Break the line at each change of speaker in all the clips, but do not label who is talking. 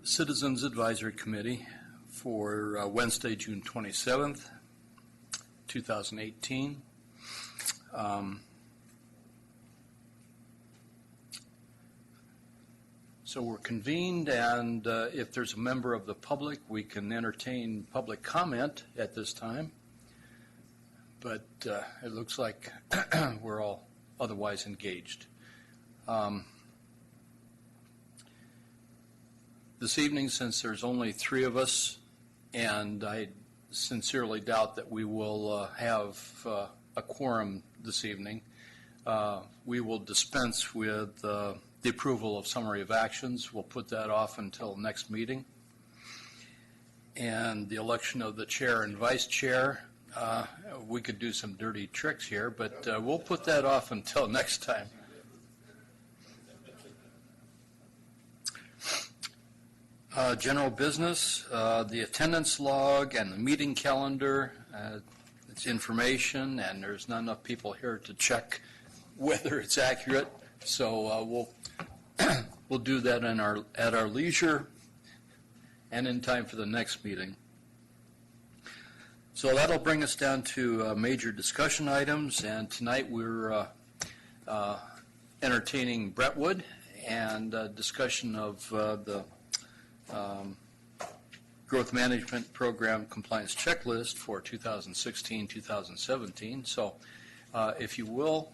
Citizens Advisory Committee for Wednesday, June 27th, 2018. So we're convened, and if there's a member of the public, we can entertain public comment at this time. But it looks like we're all otherwise engaged. This evening, since there's only three of us, and I sincerely doubt that we will have a quorum this evening, we will dispense with the approval of summary of actions. We'll put that off until next meeting. And the election of the chair and vice chair, we could do some dirty tricks here, but we'll put that off until next time. General business, the attendance log and the meeting calendar, it's information, and there's not enough people here to check whether it's accurate, so we'll do that at our leisure and in time for the next meeting. So that'll bring us down to major discussion items, and tonight we're entertaining Brentwood and discussion of the Growth Management Program Compliance Checklist for 2016-2017. So if you will,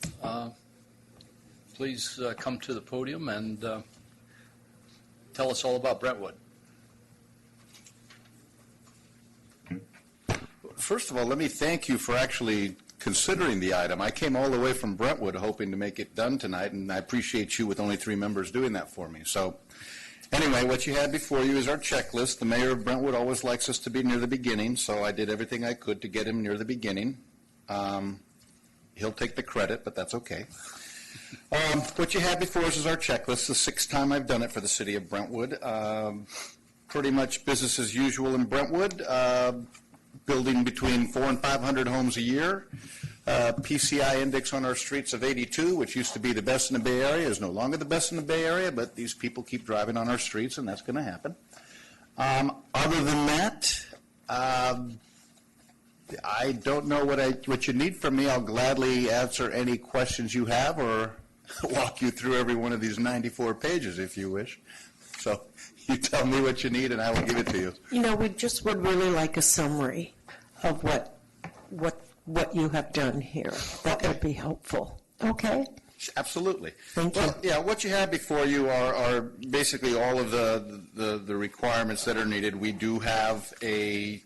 please come to the podium and tell us all about Brentwood.
First of all, let me thank you for actually considering the item. I came all the way from Brentwood hoping to make it done tonight, and I appreciate you with only 3 members doing that for me. So anyway, what you had before you is our checklist. The mayor of Brentwood always likes us to be near the beginning, so I did everything I could to get him near the beginning. He'll take the credit, but that's okay. What you had before us is our checklist, the 6th time I've done it for the city of Brentwood. Pretty much business as usual in Brentwood, building between 400 and 500 homes a year. PCI index on our streets of 82, which used to be the best in the Bay Area, is no longer the best in the Bay Area, but these people keep driving on our streets, and that's going to happen. Other than that, I don't know what you need from me. I'll gladly answer any questions you have or walk you through every one of these 94 pages if you wish. So you tell me what you need, and I will give it to you.
You know, we just would really like a summary of what you have done here. That would be helpful. Okay?
Absolutely.
Thank you.
Well, yeah, what you have before you are basically all of the requirements that are needed. We do have a.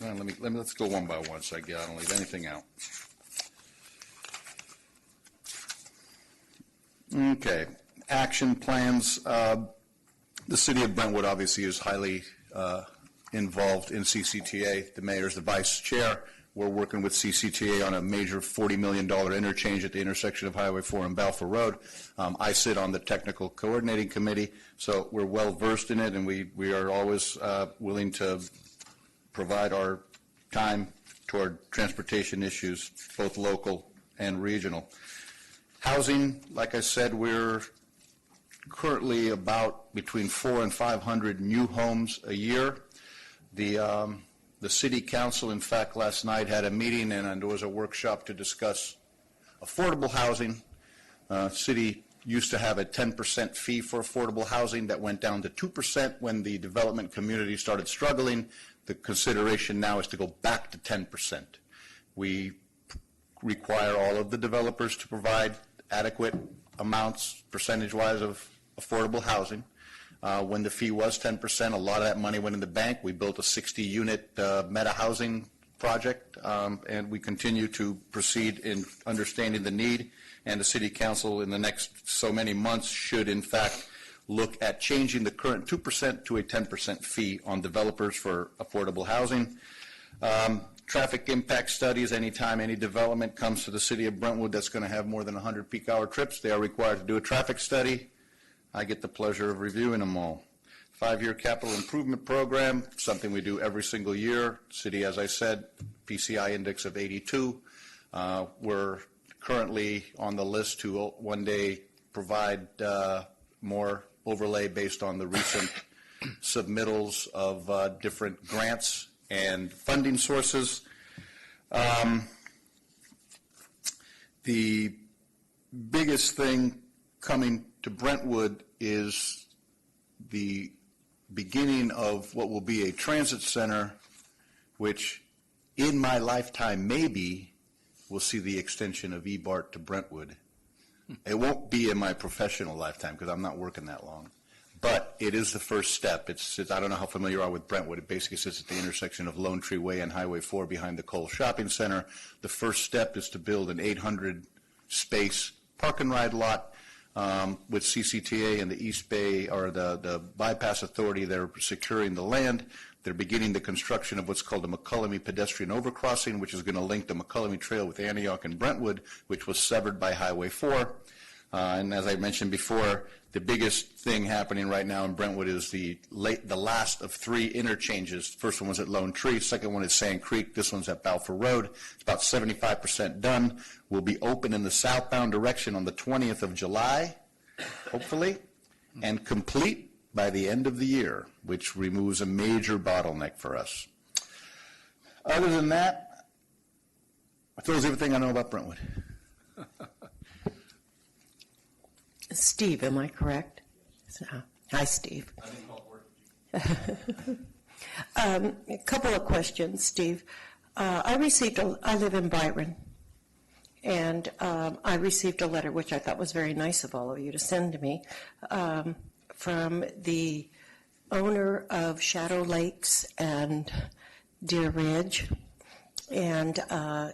Let's go one by one so I don't leave anything out. Okay, action plans. The city of Brentwood obviously is highly involved in CCTA. The mayor is the vice chair. We're working with CCTA on a major $40 million interchange at the intersection of Highway 4 and Balfour Road. I sit on the technical coordinating committee, so we're well versed in it, and we are always willing to provide our time toward transportation issues, both local and regional. Housing, like I said, we're currently about between 400 and 500 new homes a year. The city council, in fact, last night had a meeting, and there was a workshop to discuss affordable housing. City used to have a 10% fee for affordable housing that went down to 2% when the development community started struggling. The consideration now is to go back to 10%. We require all of the developers to provide adequate amounts, percentage-wise, of affordable housing. When the fee was 10%, a lot of that money went in the bank. We built a 60-unit meta housing project, and we continue to proceed in understanding the need. And the city council in the next so many months should, in fact, look at changing the current 2% to a 10% fee on developers for affordable housing. Traffic impact studies, anytime any development comes to the city of Brentwood that's going to have more than 100 peak hour trips, they are required to do a traffic study. I get the pleasure of reviewing them all. 5-year capital improvement program, something we do every single year. City, as I said, PCI index of 82. We're currently on the list to one day provide more overlay based on the recent submittals of different grants and funding sources. The biggest thing coming to Brentwood is the beginning of what will be a transit center, which in my lifetime maybe will see the extension of eBART to Brentwood. It won't be in my professional lifetime because I'm not working that long. But it is the first step. It's I don't know how familiar you are with Brentwood. It basically sits at the intersection of Lone Tree Way and Highway 4 behind the Cole Shopping Center. The first step is to build an 800-space park and ride lot with CCTA and the East Bay, or the Bypass Authority. They're securing the land. They're beginning the construction of what's called a McCullamy pedestrian overcrossing, which is going to link the McCullamy Trail with Antioch and Brentwood, which was severed by Highway 4. And as I mentioned before, the biggest thing happening right now in Brentwood is the last of 3 interchanges. First one was at Lone Tree. Second one is Sand Creek. This one's at Balfour Road. It's about 75% done. We'll be open in the southbound direction on the 20th of July, hopefully, and complete by the end of the year, which removes a major bottleneck for us. Other than that, that was everything I know about Brentwood.
Steve, am I correct? Hi, Steve. A couple of questions, Steve. I live in Byron, and I received a letter, which I thought was very nice of all of you to send to me, from the owner of Shadow Lakes and Deer Ridge, and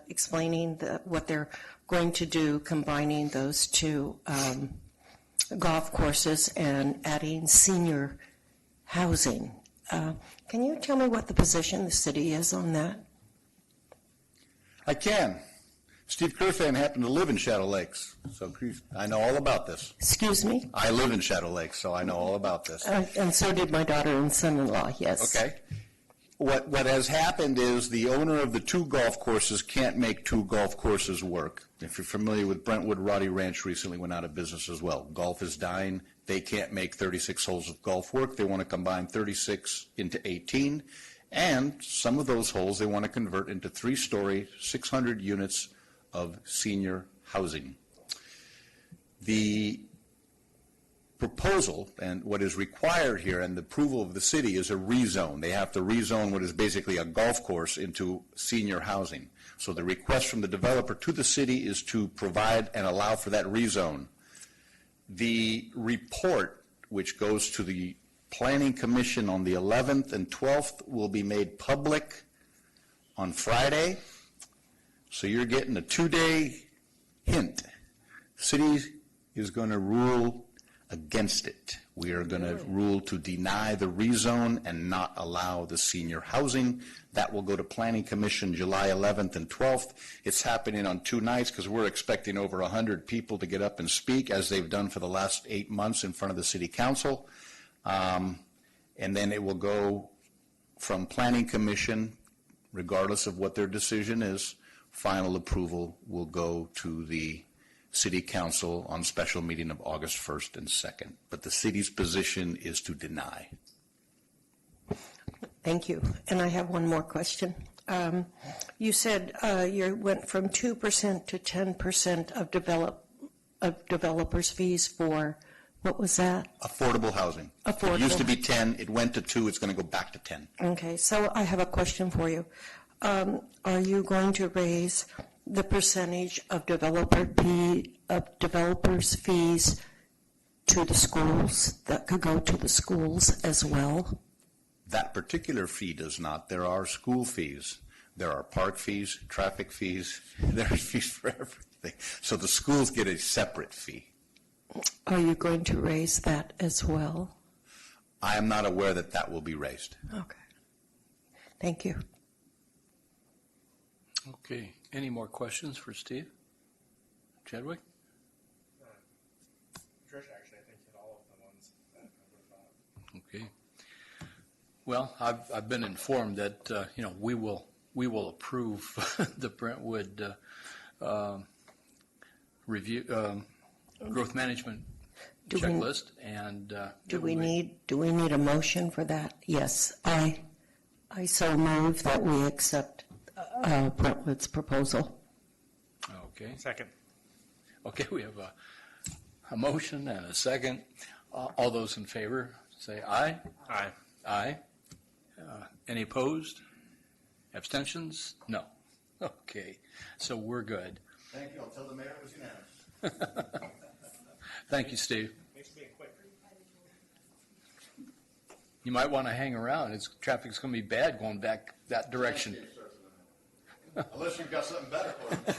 explaining what they're going to do, combining those two golf courses and adding senior housing. Can you tell me what the position the city is on that?
I can. Steve Kerfan happened to live in Shadow Lakes, so I know all about this.
Excuse me?
I live in Shadow Lakes, so I know all about this.
And so did my daughter and son-in-law, yes.
Okay. What has happened is the owner of the 2 golf courses can't make 2 golf courses work. If you're familiar with Brentwood, Roddy Ranch recently went out of business as well. Golf is dying. They can't make 36 holes of golf work. They want to combine 36 into 18. And some of those holes they want to convert into 3-story, 600 units of senior housing. The proposal and what is required here and the approval of the city is a rezone. They have to rezone what is basically a golf course into senior housing. So the request from the developer to the city is to provide and allow for that rezone. The report, which goes to the Planning Commission on the 11th and 12th, will be made public on Friday. So you're getting a 2-day hint. City is going to rule against it. We are going to rule to deny the rezone and not allow the senior housing. That will go to Planning Commission July 11th and 12th. It's happening on 2 nights because we're expecting over 100 people to get up and speak, as they've done for the last 8 months in front of the City Council. And then it will go from Planning Commission, regardless of what their decision is. Final approval will go to the City Council on special meeting of August 1st and 2nd. But the city's position is to deny.
Thank you. And I have one more question. You said you went from 2% to 10% of developers' fees for, what was that?
Affordable housing.
Affordable.
It used to be 10, it went to 2, it's going to go back to 10.
Okay, so I have a question for you. Are you going to raise the percentage of developers' fees to the schools, that could go to the schools as well?
That particular fee does not. There are school fees. There are park fees, traffic fees. There are fees for everything. So the schools get a separate fee.
Are you going to raise that as well?
I am not aware that that will be raised.
Okay. Thank you.
Okay, any more questions for Steve? Chadwick?
Trish actually, I think, hit all of the ones that I would have thought.
Okay. Well, I've been informed that, we will approve the Brentwood review, growth management
Do we-
checklist, and
Do we need a motion for that? Yes, I so move that we accept Brentwood's proposal.
Okay.
Second.
Okay, we have a motion and a second. All those in favor, say aye.
Aye.
Aye. Any opposed? Abstentions? No. Okay, so we're good.
Thank you. I'll tell the mayor it was unanimous.
Thank you, Steve.
Thanks for being quick.
You might want to hang around. Traffic's going to be bad going back that direction.
Unless you've got something better for me.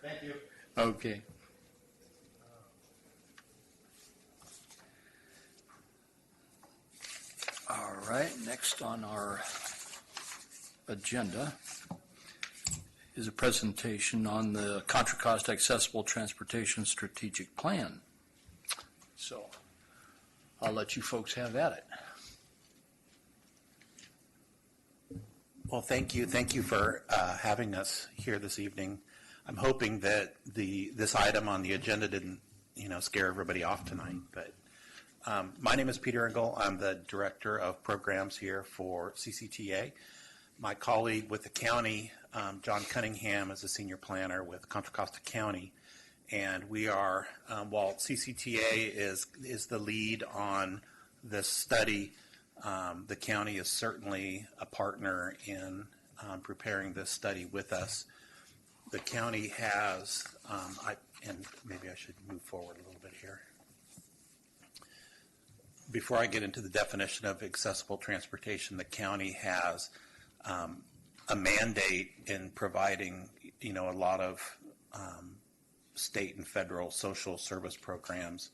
Thank you.
Okay. All right, next on our agenda is a presentation on the Contra Costa Accessible Transportation Strategic Plan. So I'll let you folks have at it.
Well, thank you. Thank you for having us here this evening. I'm hoping that this item on the agenda didn't, scare everybody off tonight. But my name is Peter Engel. I'm the Director of Programs here for CCTA. My colleague with the county, John Cunningham, is a Senior Planner with Contra Costa County. And we are, while CCTA is the lead on this study, the county is certainly a partner in preparing this study with us. The county has, and maybe I should move forward a little bit here. Before I get into the definition of accessible transportation, the county has a mandate in providing, a lot of state and federal social service programs,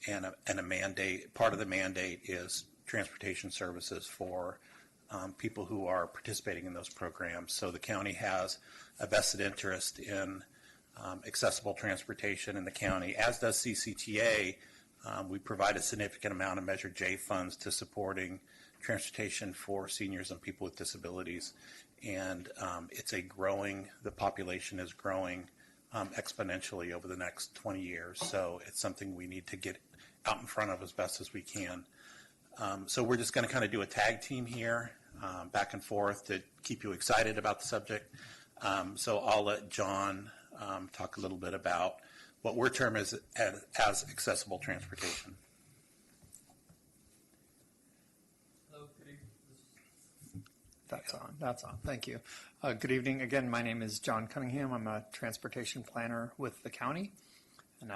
and a mandate. Part of the mandate is transportation services for people who are participating in those programs. So the county has a vested interest in accessible transportation in the county, as does CCTA. We provide a significant amount of Measure J funds to supporting transportation for seniors and people with disabilities. And the population is growing exponentially over the next 20 years. So it's something we need to get out in front of as best as we can. So we're just going to kind of do a tag team here, back and forth to keep you excited about the subject. So I'll let John talk a little bit about what we're terming as accessible transportation.
Hello, good evening. That's on. Thank you. Good evening. Again, my name is John Cunningham. I'm a transportation planner with the county. And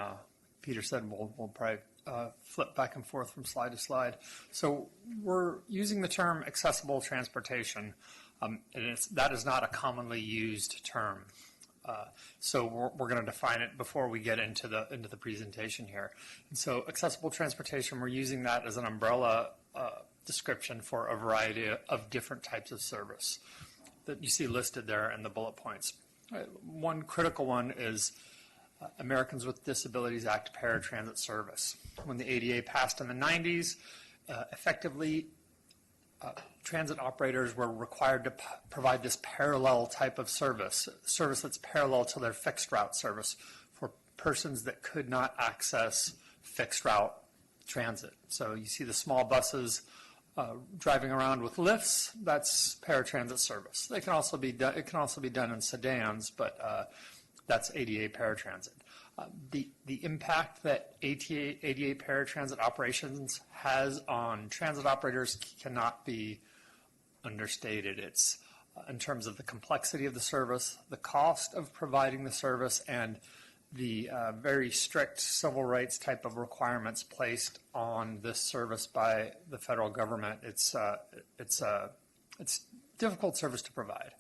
Peter said we'll probably flip back and forth from slide to slide. So we're using the term accessible transportation, and that is not a commonly used term. So we're going to define it before we get into the presentation here. And so accessible transportation, we're using that as an umbrella description for a variety of different types of service that you see listed there in the bullet points. One critical one is Americans with Disabilities Act paratransit service. When the ADA passed in the 90s, effectively transit operators were required to provide this parallel type of service that's parallel to their fixed route service for persons that could not access fixed route transit. So you see the small buses driving around with lifts. That's paratransit service. It can also be done in sedans, but that's ADA paratransit. The impact that ADA paratransit operations has on transit operators cannot be understated. It's in terms of the complexity of the service, the cost of providing the service, and the very strict civil rights type of requirements placed on this service by the federal government. It's difficult service to provide.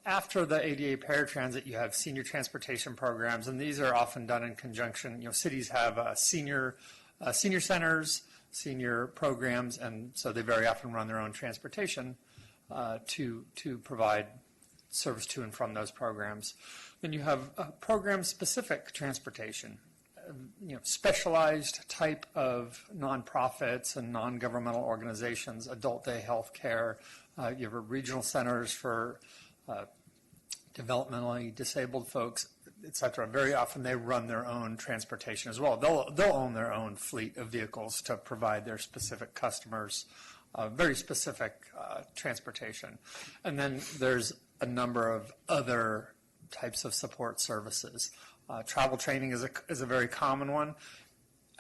After the ADA paratransit, you have senior transportation programs, and these are often done in conjunction. Cities have senior centers, senior programs, and so they very often run their own transportation to provide service to and from those programs. Then you have program-specific transportation, specialized type of nonprofits and non-governmental organizations, adult day health care. You have regional centers for developmentally disabled folks, et cetera, very often they run their own transportation as well. They'll own their own fleet of vehicles to provide their specific customers very specific transportation. And then there's a number of other types of support services. Travel training is a very common one.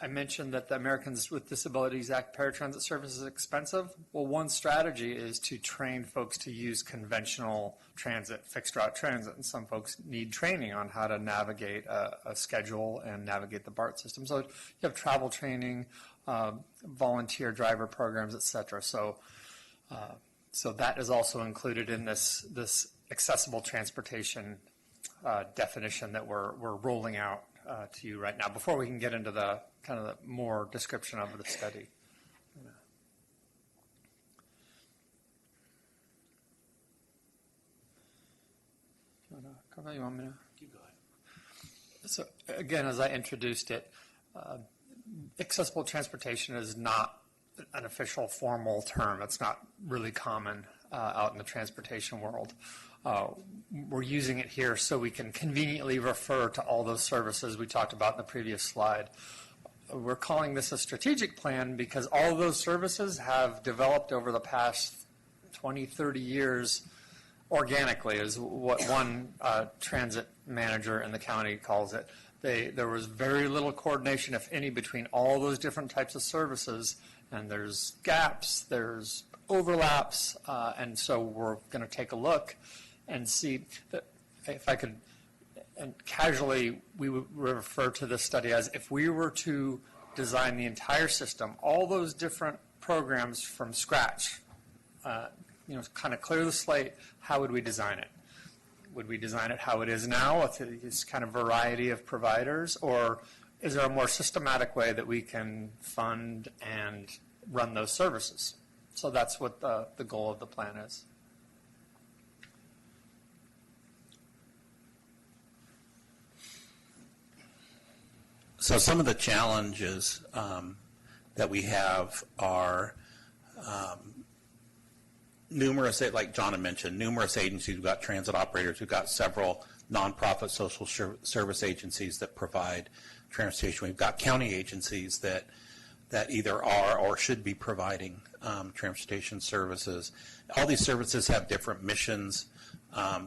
I mentioned that the Americans with Disabilities Act paratransit service is expensive. Well, one strategy is to train folks to use conventional transit, fixed route transit, and some folks need training on how to navigate a schedule and navigate the BART system. So you have travel training, volunteer driver programs, et cetera. So that is also included in this accessible transportation definition that we're rolling out to you right now, before we can get into the kind of the more description of the study. You want me to?
You go ahead.
So again, as I introduced it, accessible transportation is not an official formal term. It's not really common out in the transportation world. We're using it here so we can conveniently refer to all those services we talked about in the previous slide. We're calling this a strategic plan because all of those services have developed over the past 20, 30 years organically, is what one transit manager in the county calls it. There was very little coordination, if any, between all those different types of services, and there's gaps, there's overlaps, and so we're going to take a look and see that, if I could, and casually we would refer to this study as if we were to design the entire system, all those different programs from scratch, kind of clear the slate, how would we design it? Would we design it how it is now with this kind of variety of providers, or is there a more systematic way that we can fund and run those services? So that's what the goal of the plan is.
So some of the challenges that we have are numerous, like John had mentioned, numerous agencies. We've got transit operators. We've got several nonprofit social service agencies that provide transportation. We've got county agencies that either are or should be providing transportation services. All these services have different missions.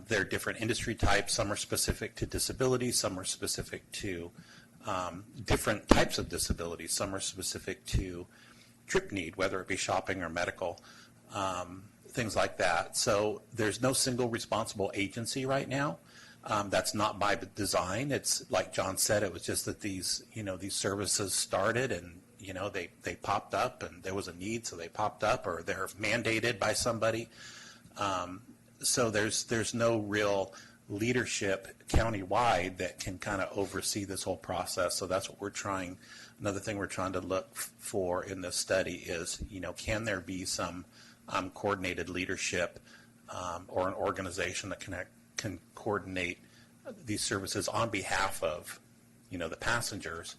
They're different industry types. Some are specific to disability. Some are specific to different types of disabilities. Some are specific to trip need, whether it be shopping or medical, things like that. So there's no single responsible agency right now. That's not by design. It's like John said, it was just that these services started and they popped up and there was a need, so they popped up, or they're mandated by somebody. So there's no real leadership countywide that can kind of oversee this whole process. So that's what we're trying. Another thing we're trying to look for in this study is, can there be some coordinated leadership or an organization that can coordinate these services on behalf of, the passengers,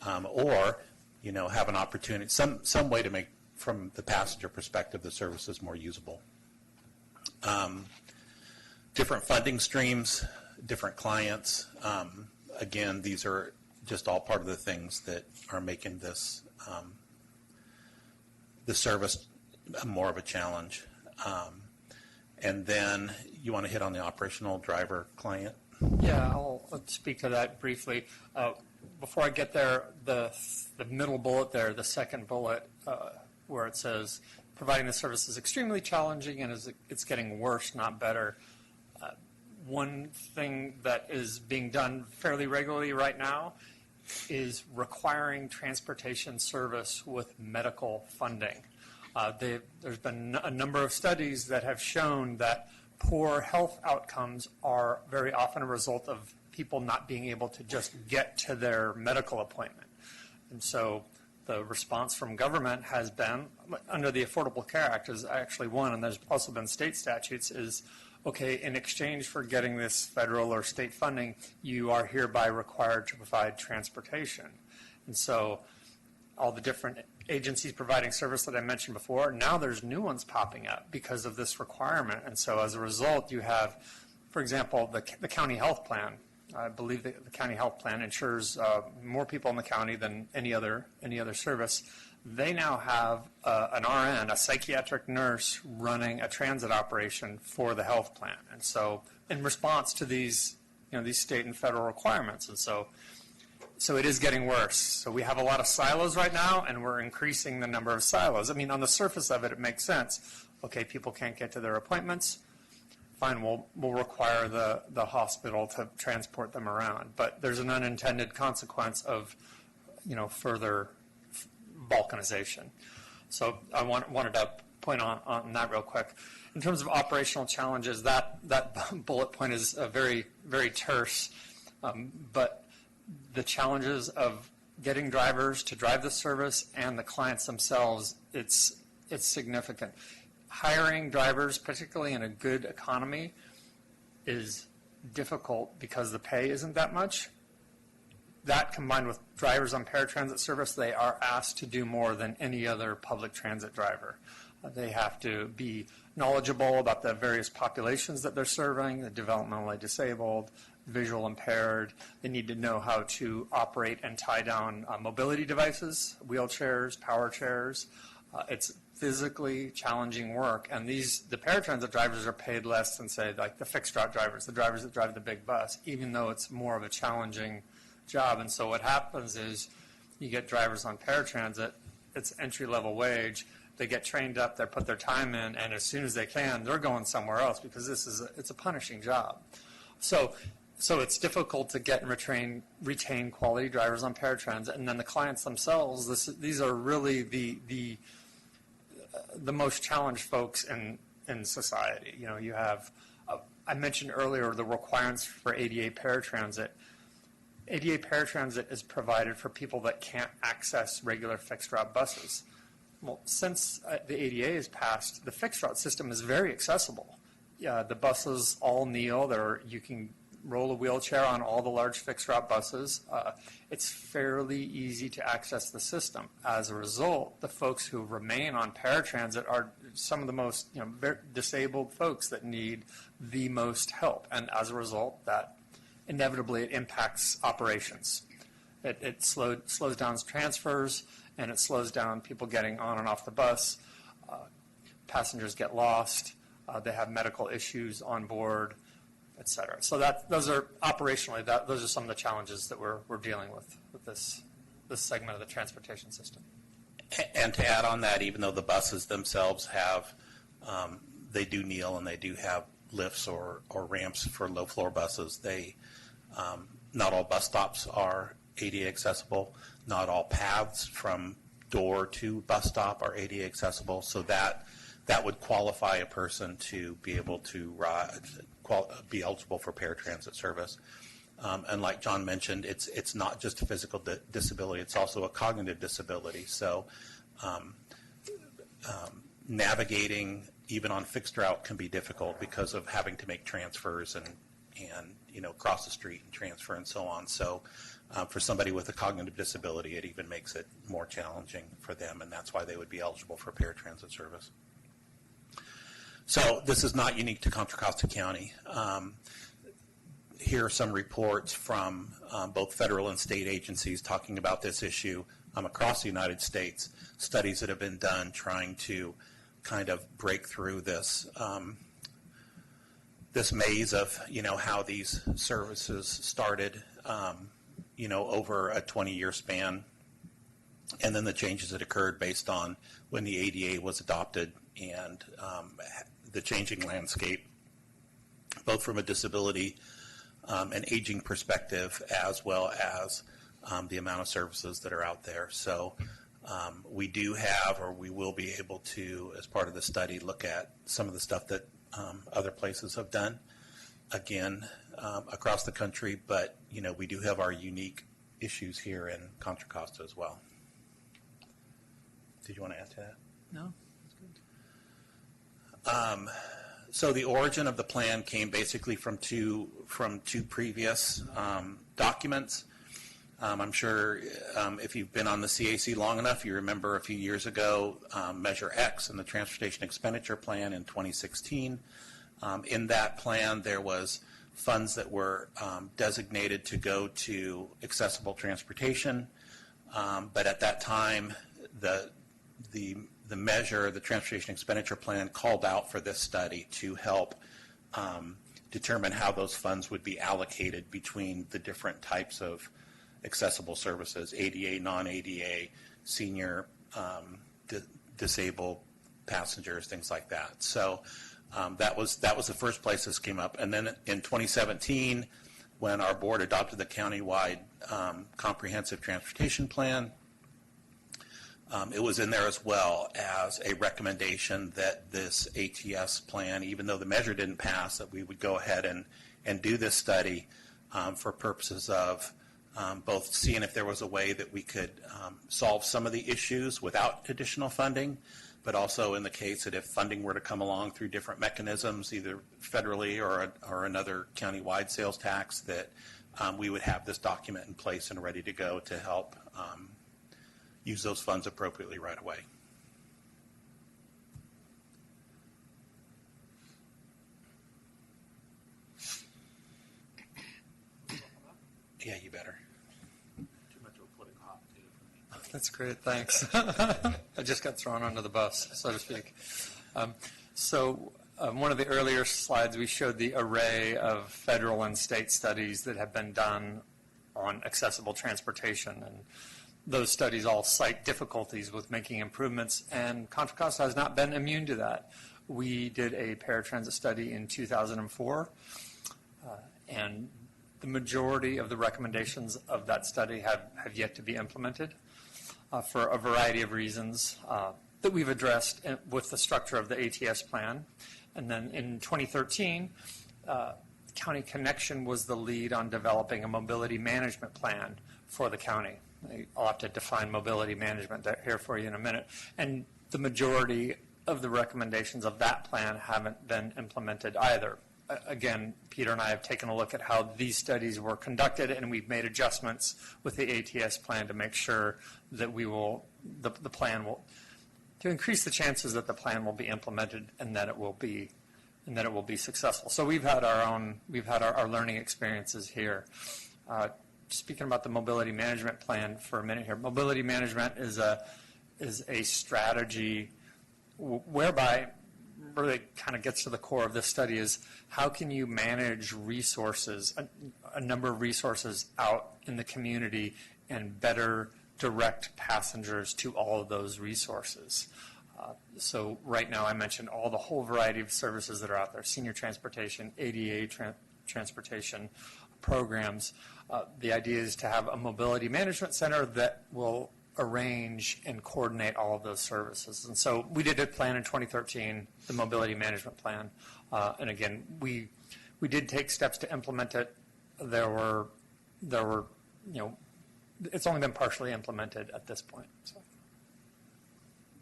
or have an opportunity, some way to make, from the passenger perspective, the services more usable. Different funding streams, different clients. Again, these are just all part of the things that are making this the service more of a challenge. And then you want to hit on the operational driver client?
Yeah, I'll speak to that briefly. Before I get there, the middle bullet there, the second bullet, where it says providing the service is extremely challenging and it's getting worse, not better. One thing that is being done fairly regularly right now is requiring transportation service with medical funding. There's been a number of studies that have shown that poor health outcomes are very often a result of people not being able to just get to their medical appointment. And so the response from government has been, under the Affordable Care Act is actually one, and there's also been state statutes, is, okay, in exchange for getting this federal or state funding, you are hereby required to provide transportation. And so all the different agencies providing service that I mentioned before, now there's new ones popping up because of this requirement. And so as a result, you have for example, the county health plan. I believe the county health plan insures more people in the county than any other service. They now have an RN, a psychiatric nurse, running a transit operation for the health plan. And so in response to these state and federal requirements. And so it is getting worse. So we have a lot of silos right now, and we're increasing the number of silos. I mean, on the surface of it, it makes sense. Okay, people can't get to their appointments. Fine, we'll require the hospital to transport them around. But there's an unintended consequence of, further balkanization. So I wanted to point on that real quick. In terms of operational challenges, that bullet point is very, very terse. But the challenges of getting drivers to drive the service and the clients themselves, it's significant. Hiring drivers, particularly in a good economy, is difficult because the pay isn't that much. That combined with drivers on paratransit service, they are asked to do more than any other public transit driver. They have to be knowledgeable about the various populations that they're serving, the developmentally disabled, visual impaired. They need to know how to operate and tie down mobility devices, wheelchairs, power chairs. It's physically challenging work, and the paratransit drivers are paid less than, say, like the fixed route drivers, the drivers that drive the big bus, even though it's more of a challenging job. And so what happens is you get drivers on paratransit, it's entry-level wage, they get trained up, they put their time in, and as soon as they can, they're going somewhere else because it's a punishing job. So it's difficult to get and retain quality drivers on paratransit, and then the clients themselves, these are really the most challenged folks in society. You have, I mentioned earlier, the requirements for ADA paratransit. ADA paratransit is provided for people that can't access regular fixed route buses. Well, since the ADA is passed, the fixed route system is very accessible. The buses all kneel. You can roll a wheelchair on all the large fixed route buses. It's fairly easy to access the system. As a result, the folks who remain on paratransit are some of the most very disabled folks that need the most help. And as a result, that inevitably it impacts operations. It slows down transfers, and it slows down people getting on and off the bus. Passengers get lost. They have medical issues on board, et cetera. So those are operationally, those are some of the challenges that we're dealing with this segment of the transportation system.
And to add on that, even though the buses themselves have, they do kneel and they do have lifts or ramps for low floor buses, not all bus stops are ADA accessible. Not all paths from door to bus stop are ADA accessible. So that would qualify a person to be able to be eligible for paratransit service. And like John mentioned, it's not just a physical disability, it's also a cognitive disability. So navigating even on fixed route can be difficult because of having to make transfers and cross the street and transfer and so on. So for somebody with a cognitive disability, it even makes it more challenging for them, and that's why they would be eligible for paratransit service. So this is not unique to Contra Costa County. Here are some reports from both federal and state agencies talking about this issue across the United States, studies that have been done trying to kind of break through this this maze of how these services started over a 20-year span, and then the changes that occurred based on when the ADA was adopted and the changing landscape, both from a disability and aging perspective, as well as the amount of services that are out there. So we do have, or we will be able to, as part of the study, look at some of the stuff that other places have done, again, across the country, but we do have our unique issues here in Contra Costa as well. Did you want to add to that?
No.
So the origin of the plan came basically from two previous documents. I'm sure if you've been on the CAC long enough, you remember a few years ago, Measure X and the Transportation Expenditure Plan in 2016. In that plan, there was funds that were designated to go to accessible transportation, but at that time, the measure, the transportation expenditure plan, called out for this study to help determine how those funds would be allocated between the different types of accessible services, ADA, non-ADA, senior, disabled passengers, things like that. So that was the first place this came up. And then in 2017, when our board adopted the countywide comprehensive transportation plan, it was in there as well as a recommendation that this ATS plan, even though the measure didn't pass, that we would go ahead and do this study for purposes of both seeing if there was a way that we could solve some of the issues without additional funding, but also in the case that if funding were to come along through different mechanisms, either federally or another countywide sales tax, that we would have this document in place and ready to go to help use those funds appropriately right away. Yeah, you better. Too much of a political hot potato for me.
That's great, thanks. I just got thrown under the bus, so to speak. One of the earlier slides, we showed the array of federal and state studies that have been done on accessible transportation, and those studies all cite difficulties with making improvements, and Contra Costa has not been immune to that. We did a paratransit study in 2004, and the majority of the recommendations of that study have yet to be implemented for a variety of reasons that we've addressed with the structure of the ATS plan. And then in 2013, County Connection was the lead on developing a mobility management plan for the county. I'll have to define mobility management here for you in a minute. And the majority of the recommendations of that plan haven't been implemented either. Again, Peter and I have taken a look at how these studies were conducted, and we've made adjustments with the ATS plan to make sure that the plan will, to increase the chances that the plan will be implemented and that it will be successful. So we've had our learning experiences here. Speaking about the mobility management plan for a minute here, mobility management is a strategy whereby really kind of gets to the core of this study is how can you manage resources, a number of resources out in the community, and better direct passengers to all of those resources. So right now I mentioned the whole variety of services that are out there, senior transportation, ADA transportation programs. The idea is to have a mobility management center that will arrange and coordinate all of those services. And so we did a plan in 2013, the mobility management plan. And again, we did take steps to implement it. There were, it's only been partially implemented at this point. So.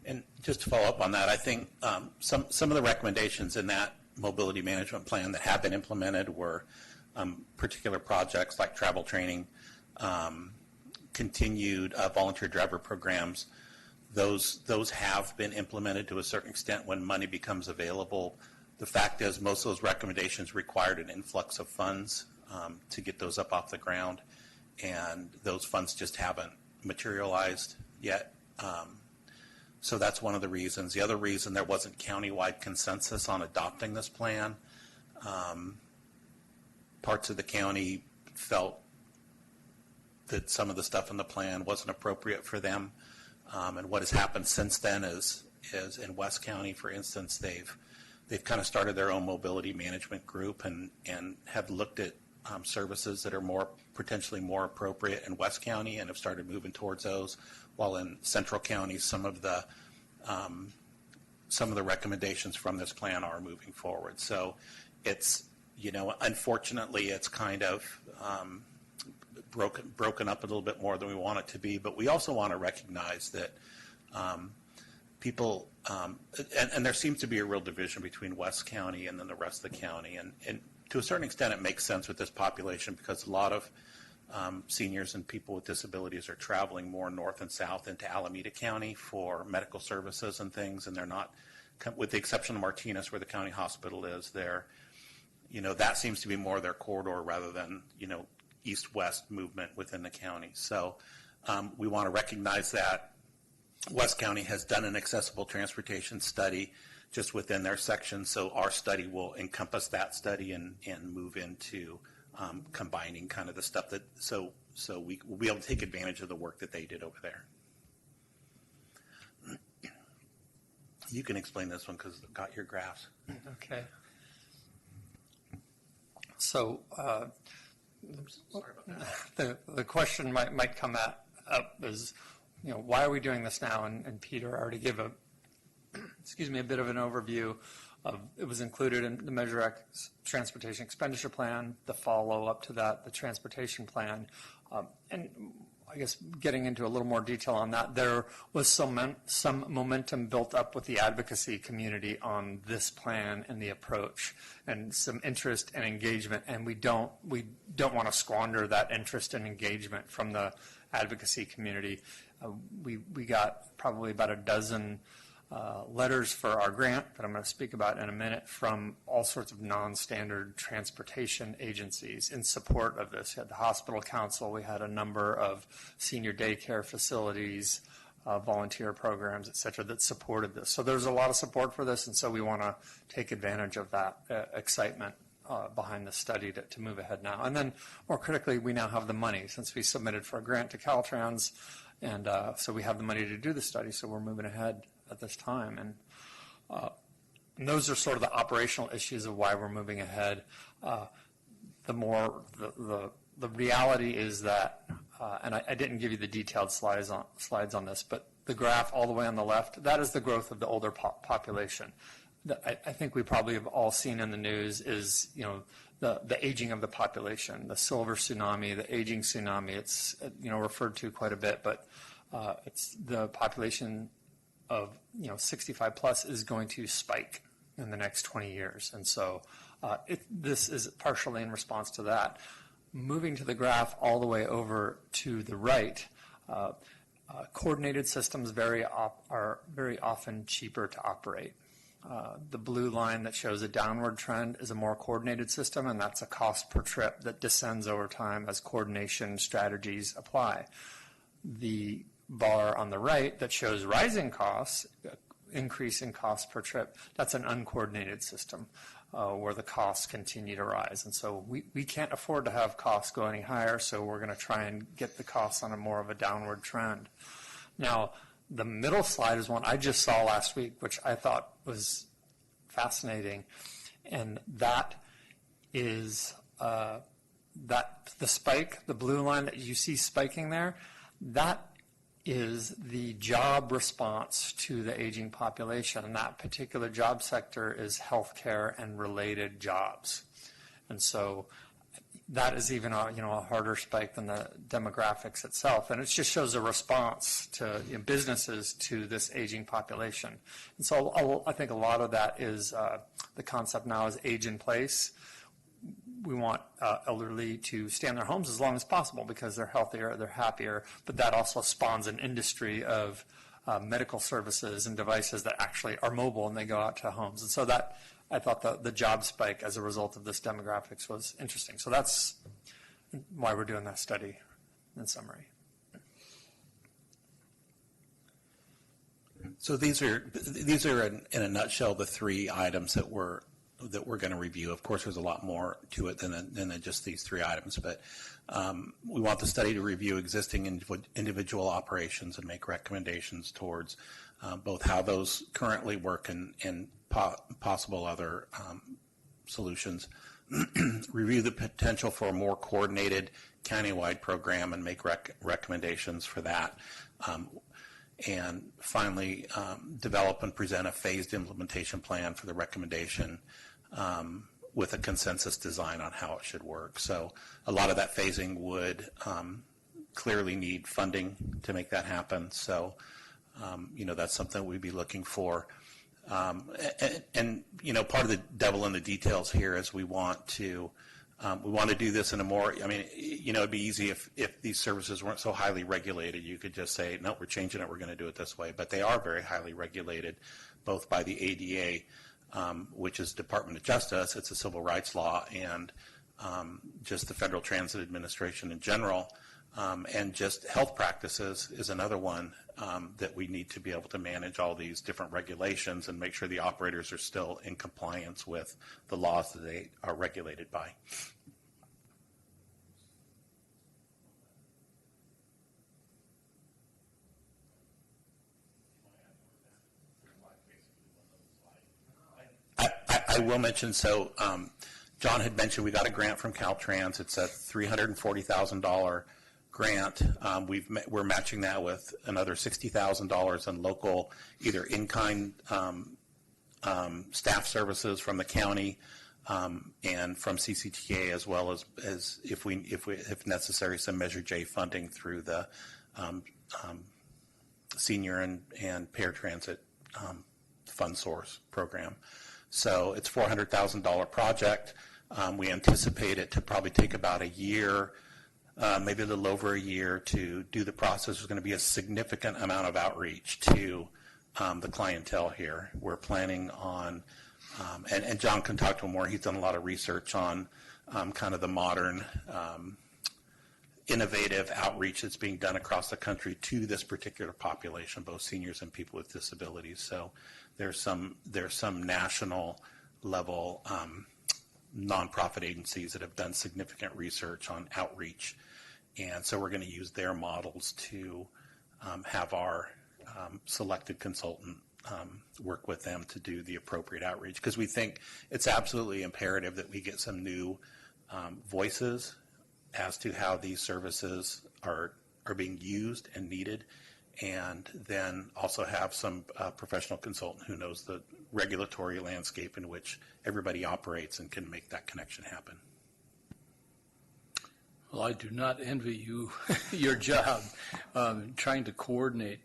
And just to follow up on that, I think some of the recommendations in that mobility management plan that have been implemented were particular projects like travel training, continued volunteer driver programs. Those have been implemented to a certain extent when money becomes available. The fact is most of those recommendations required an influx of funds to get those up off the ground, and those funds just haven't materialized yet. So that's one of the reasons. The other reason there wasn't countywide consensus on adopting this plan. Parts of the county felt that some of the stuff in the plan wasn't appropriate for them. And what has happened since then is in West County, for instance, they've kind of started their own mobility management group and have looked at services that are potentially more appropriate in West County and have started moving towards those, while in Central County some of the recommendations from this plan are moving forward. So it's, unfortunately it's kind of broken up a little bit more than we want it to be, but we also want to recognize that people, and there seems to be a real division between West County and then the rest of the county, and to a certain extent it makes sense with this population because a lot of seniors and people with disabilities are traveling more north and south into Alameda County for medical services and things, and they're not with the exception of Martinez, where the county hospital is there, that seems to be more their corridor rather than, east-west movement within the county. So we want to recognize that. West County has done an accessible transportation study just within their section, so our study will encompass that study and move into combining kind of the stuff that, so we'll be able to take advantage of the work that they did over there. You can explain this one because I've got your graphs.
Okay. So the question might come up is, why are we doing this now? And Peter already gave a bit of an overview of, it was included in the Measure X Transportation Expenditure Plan, the follow-up to that, the transportation plan. And I guess getting into a little more detail on that, there was some momentum built up with the advocacy community on this plan and the approach, and some interest and engagement. And we don't want to squander that interest and engagement from the advocacy community. We got probably about a dozen letters for our grant that I'm going to speak about in a minute from all sorts of non-standard transportation agencies in support of this. We had the Hospital Council, we had a number of senior daycare facilities, volunteer programs, et cetera, that supported this. So there's a lot of support for this, and so we want to take advantage of that excitement behind the study to move ahead now. And then more critically, we now have the money since we submitted for a grant to Caltrans, and so we have the money to do the study, so we're moving ahead at this time. And those are sort of the operational issues of why we're moving ahead. The reality is that, and I didn't give you the detailed slides on this, but the graph all the way on the left, that is the growth of the older population. I think we probably have all seen in the news is, the aging of the population, the silver tsunami, the aging tsunami. It's, referred to quite a bit, but it's the population of 65 plus is going to spike in the next 20 years. And so this is partially in response to that. Moving to the graph all the way over to the right, coordinated systems are very often cheaper to operate. The blue line that shows a downward trend is a more coordinated system, and that's a cost per trip that descends over time as coordination strategies apply. The bar on the right that shows rising costs, increase in cost per trip, that's an uncoordinated system where the costs continue to rise. And so we can't afford to have costs go any higher, so we're going to try and get the costs on a more of a downward trend. Now, the middle slide is one I just saw last week, which I thought was fascinating, and that is that the spike, the blue line that you see spiking there, that is the job response to the aging population, and that particular job sector is healthcare and related jobs. And so that is even a harder spike than the demographics itself, and it just shows a response to businesses to this aging population. And so I think a lot of that is the concept now is age in place. We want elderly to stay in their homes as long as possible because they're healthier, they're happier, but that also spawns an industry of medical services and devices that actually are mobile and they go out to homes. And so that, I thought the job spike as a result of this demographics was interesting. So that's why we're doing that study in summary.
So these are in a nutshell the three items that we're going to review. Of course, there's a lot more to it than just these three items, but we want the study to review existing individual operations and make recommendations towards both how those currently work and possible other solutions. Review the potential for a more coordinated countywide program and make recommendations for that. And finally, develop and present a phased implementation plan for the recommendation with a consensus design on how it should work. So a lot of that phasing would clearly need funding to make that happen. So, that's something we'd be looking for. And part of the devil in the details here is we want to We want to do this in a more, I mean, it'd be easy if these services weren't so highly regulated. You could just say, no, we're changing it, we're going to do it this way. But they are very highly regulated, both by the ADA, which is Department of Justice, it's a civil rights law, and just the Federal Transit Administration in general. And just health practices is another one that we need to be able to manage all these different regulations and make sure the operators are still in compliance with the laws that they are regulated by. I will mention, so John had mentioned we got a grant from Caltrans. It's a $340,000 grant. We're matching that with another $60,000 in local, either in-kind staff services from the county and from CCTA, as well as if necessary, some Measure J funding through the Senior and Paratransit Fund Source program. So it's a $400,000 project. We anticipate it to probably take about a year, maybe a little over a year to do the process. There's going to be a significant amount of outreach to the clientele here. We're planning on, and John can talk to him more, he's done a lot of research on kind of the modern innovative outreach that's being done across the country to this particular population, both seniors and people with disabilities. So there's some national level nonprofit agencies that have done significant research on outreach, and so we're going to use their models to have our selected consultant work with them to do the appropriate outreach, because we think it's absolutely imperative that we get some new voices as to how these services are being used and needed, and then also have some professional consultant who knows the regulatory landscape in which everybody operates and can make that connection happen.
Well, I do not envy you your job trying to coordinate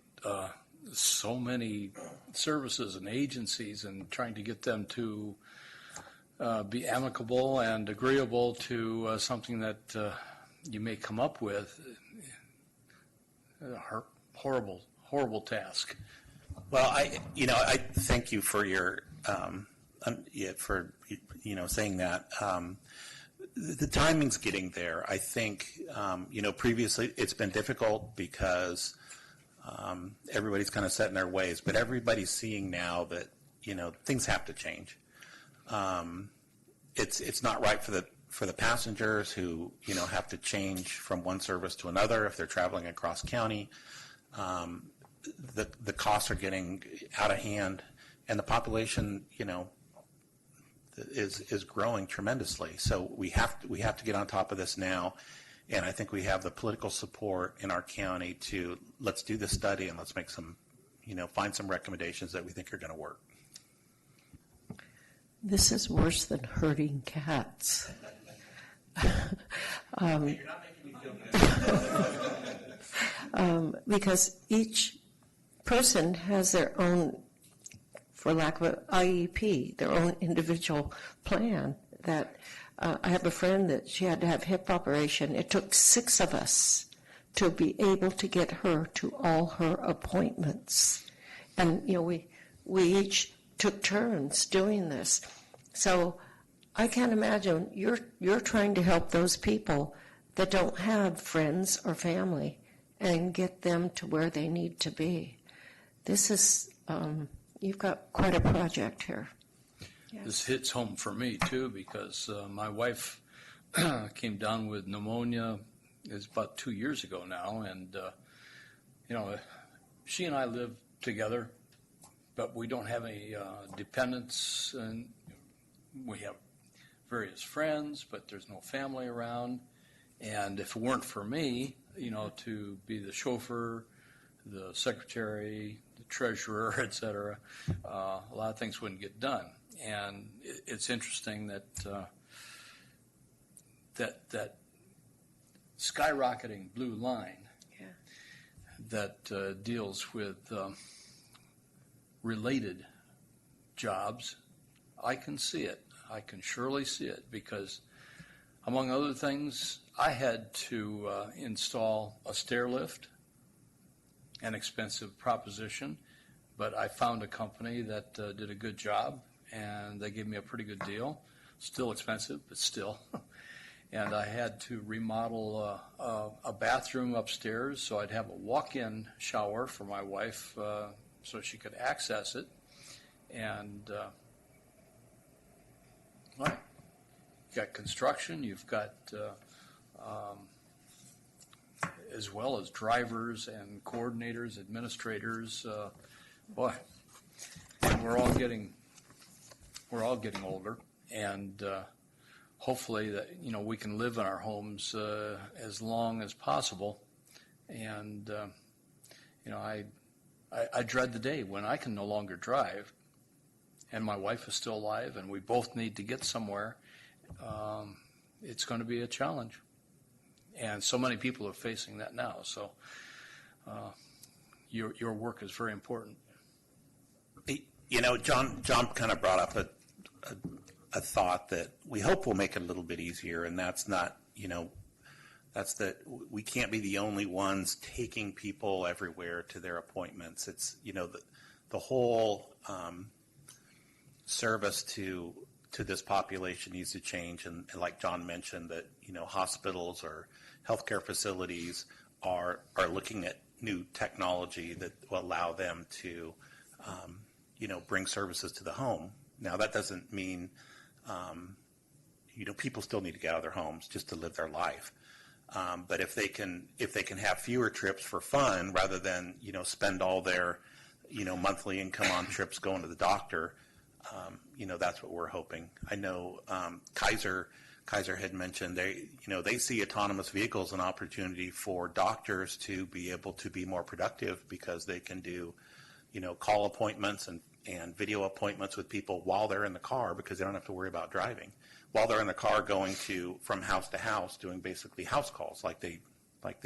so many services and agencies and trying to get them to be amicable and agreeable to something that you may come up with. Horrible, horrible task.
Well, I thank you for your saying that. The timing's getting there. I think previously it's been difficult because everybody's kind of set in their ways, but everybody's seeing now that things have to change. It's not right for the passengers who have to change from one service to another if they're traveling across county. The costs are getting out of hand, and the population is growing tremendously. So we have to get on top of this now, and I think we have the political support in our county to let's do this study and let's make some find some recommendations that we think are going to work.
This is worse than herding cats.
You're not making me feel good.
Because each person has their own, for lack of an IEP, their own individual plan. That I have a friend that she had to have hip operation. It took 6 of us to be able to get her to all her appointments, and we each took turns doing this. So I can't imagine you're trying to help those people that don't have friends or family and get them to where they need to be. This is, you've got quite a project here. Yes.
This hits home for me too, because my wife came down with pneumonia. It's about 2 years ago now, and she and I live together, but we don't have any dependents, and we have various friends, but there's no family around. And if it weren't for me, to be the chauffeur, the secretary, the treasurer, et cetera, a lot of things wouldn't get done. And it's interesting that that skyrocketing blue line that deals with related jobs, I can see it. I can surely see it, because Among other things, I had to install a stair lift, an expensive proposition, but I found a company that did a good job, and they gave me a pretty good deal. Still expensive, but still. And I had to remodel a bathroom upstairs, so I'd have a walk-in shower for my wife so she could access it. And well, you've got construction, you've got as well as drivers and coordinators, administrators. Boy, and we're all getting older, and hopefully that we can live in our homes as long as possible. And I dread the day when I can no longer drive, and my wife is still alive, and we both need to get somewhere. It's going to be a challenge, and so many people are facing that now. So your work is very important.
John kind of brought up a thought that we hope will make it a little bit easier, and that's not, that's that we can't be the only ones taking people everywhere to their appointments. It's, the whole service to this population needs to change, and like John mentioned, that, hospitals or healthcare facilities are looking at new technology that will allow them to, bring services to the home. Now, that doesn't mean, people still need to get out of their homes just to live their life. But if they can have fewer trips for fun rather than, spend all their, monthly income on trips going to the doctor, that's what we're hoping. I know Kaiser had mentioned they see autonomous vehicles as an opportunity for doctors to be able to be more productive because they can do, call appointments and video appointments with people while they're in the car because they don't have to worry about driving. While they're in the car going from house to house doing basically house calls like they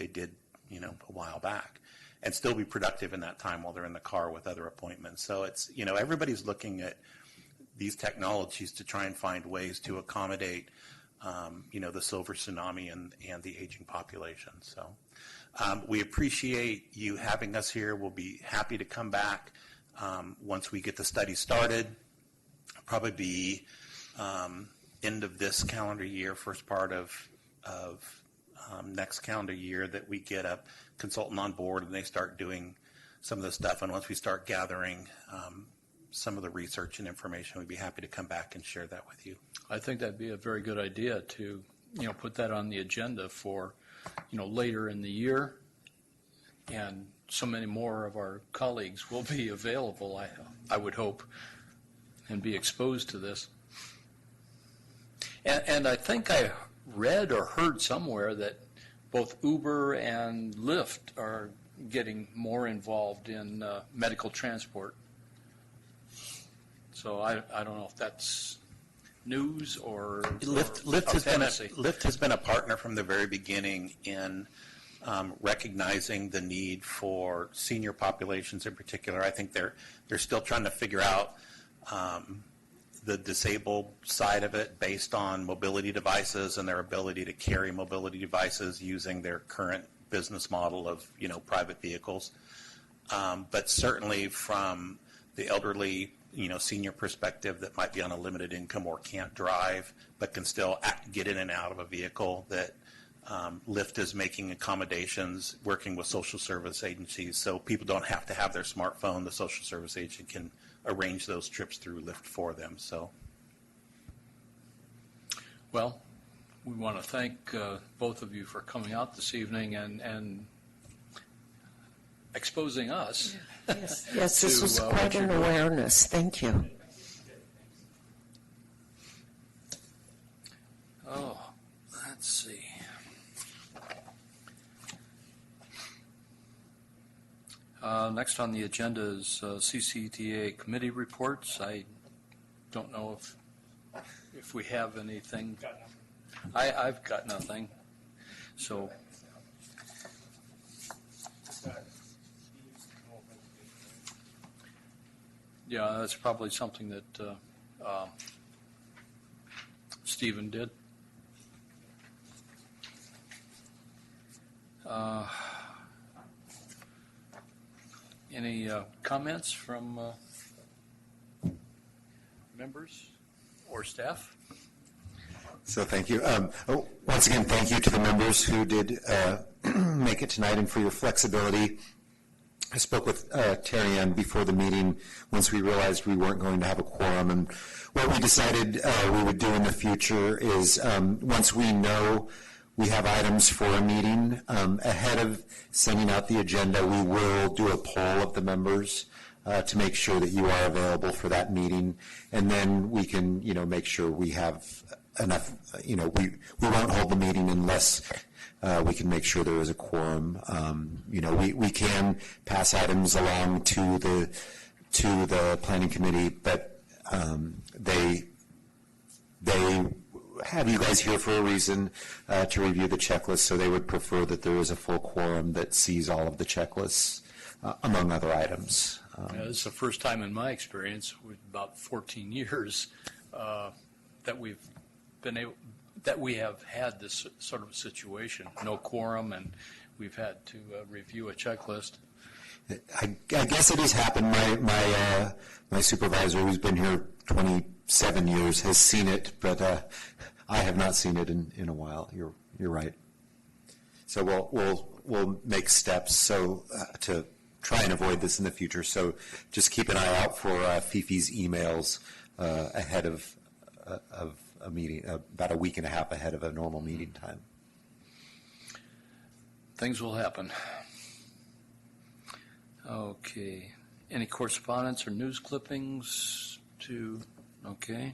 did, a while back, and still be productive in that time while they're in the car with other appointments. So it's, everybody's looking at these technologies to try and find ways to accommodate, the silver tsunami and the aging population. So we appreciate you having us here. We'll be happy to come back once we get the study started. Probably be end of this calendar year, first part of next calendar year, that we get a consultant on board and they start doing some of the stuff. And once we start gathering some of the research and information, we'd be happy to come back and share that with you.
I think that'd be a very good idea to, put that on the agenda for, later in the year. And so many more of our colleagues will be available, I would hope, and be exposed to this. And I think I read or heard somewhere that both Uber and Lyft are getting more involved in medical transport. So I don't know if that's news or
Lyft has been a partner from the very beginning in recognizing the need for senior populations in particular. I think they're still trying to figure out the disabled side of it based on mobility devices and their ability to carry mobility devices using their current business model of private vehicles. But certainly from the elderly, senior perspective that might be on a limited income or can't drive but can still get in and out of a vehicle, that Lyft is making accommodations, working with social service agencies, so people don't have to have their smartphone. The social service agent can arrange those trips through Lyft for them. So,
well, we want to thank both of you for coming out this evening and exposing us.
Yes, this
to,
was
what
quite
you're
an
doing.
awareness. Thank you.
Oh, let's see. Next on the agenda is CCTA committee reports. I don't know if we have anything. I've got nothing. So, yeah, that's probably something that Stephen did. Any comments from members or staff?
So thank you. Once again, thank you to the members who did make it tonight and for your flexibility. I spoke with Terry Ann before the meeting once we realized we weren't going to have a quorum. And what we decided we would do in the future is once we know we have items for a meeting, ahead of sending out the agenda, we will do a poll of the members to make sure that you are available for that meeting. And then we can, make sure we have enough, we won't hold the meeting unless we can make sure there is a quorum. We can pass items along to the planning committee, but they have you guys here for a reason to review the checklist, so they would prefer that there is a full quorum that sees all of the checklists, among other items.
This is the first time in my experience, with about 14 years, that we have had this sort of situation, no quorum, and we've had to review a checklist.
I guess it has happened. My supervisor, who's been here 27 years, has seen it, but I have not seen it in a while. You're right. So we'll make steps to try and avoid this in the future. So just keep an eye out for Fifi's emails ahead of a meeting, about a week and a half ahead of a normal meeting time.
Things will happen. Okay. Any correspondence or news clippings to, okay.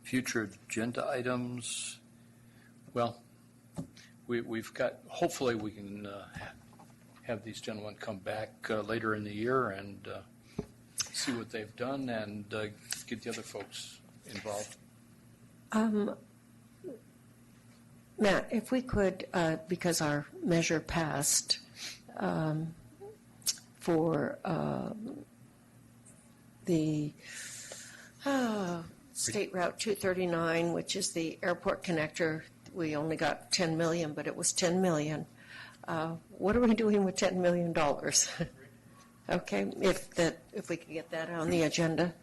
Future agenda items. Well, we've got, hopefully we can have these gentlemen come back later in the year and see what they've done and get the other folks involved.
Matt, if we could, because our measure passed for the State Route 239, which is the airport connector, we only got 10 million, but it was 10 million. What are we doing with $10 million? Okay, if we could get that on the agenda.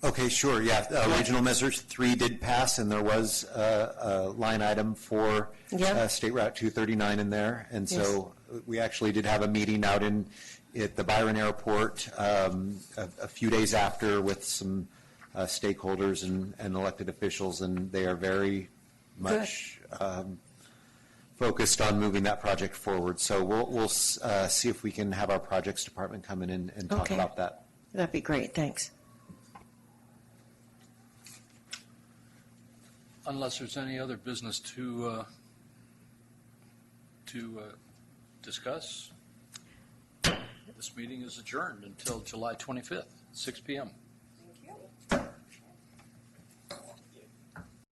Okay, sure. Yeah, regional measures 3 did pass, and there was a line item for State Route 239 in there, and so we actually did have a meeting out at the Byron Airport a few days after with some stakeholders and elected officials, and they are very much focused on moving that project forward. So we'll see if we can have our projects department come in and talk about that.
That'd be great. Thanks.
Unless there's any other business to discuss, this meeting is adjourned until July 25th, 6 p.m.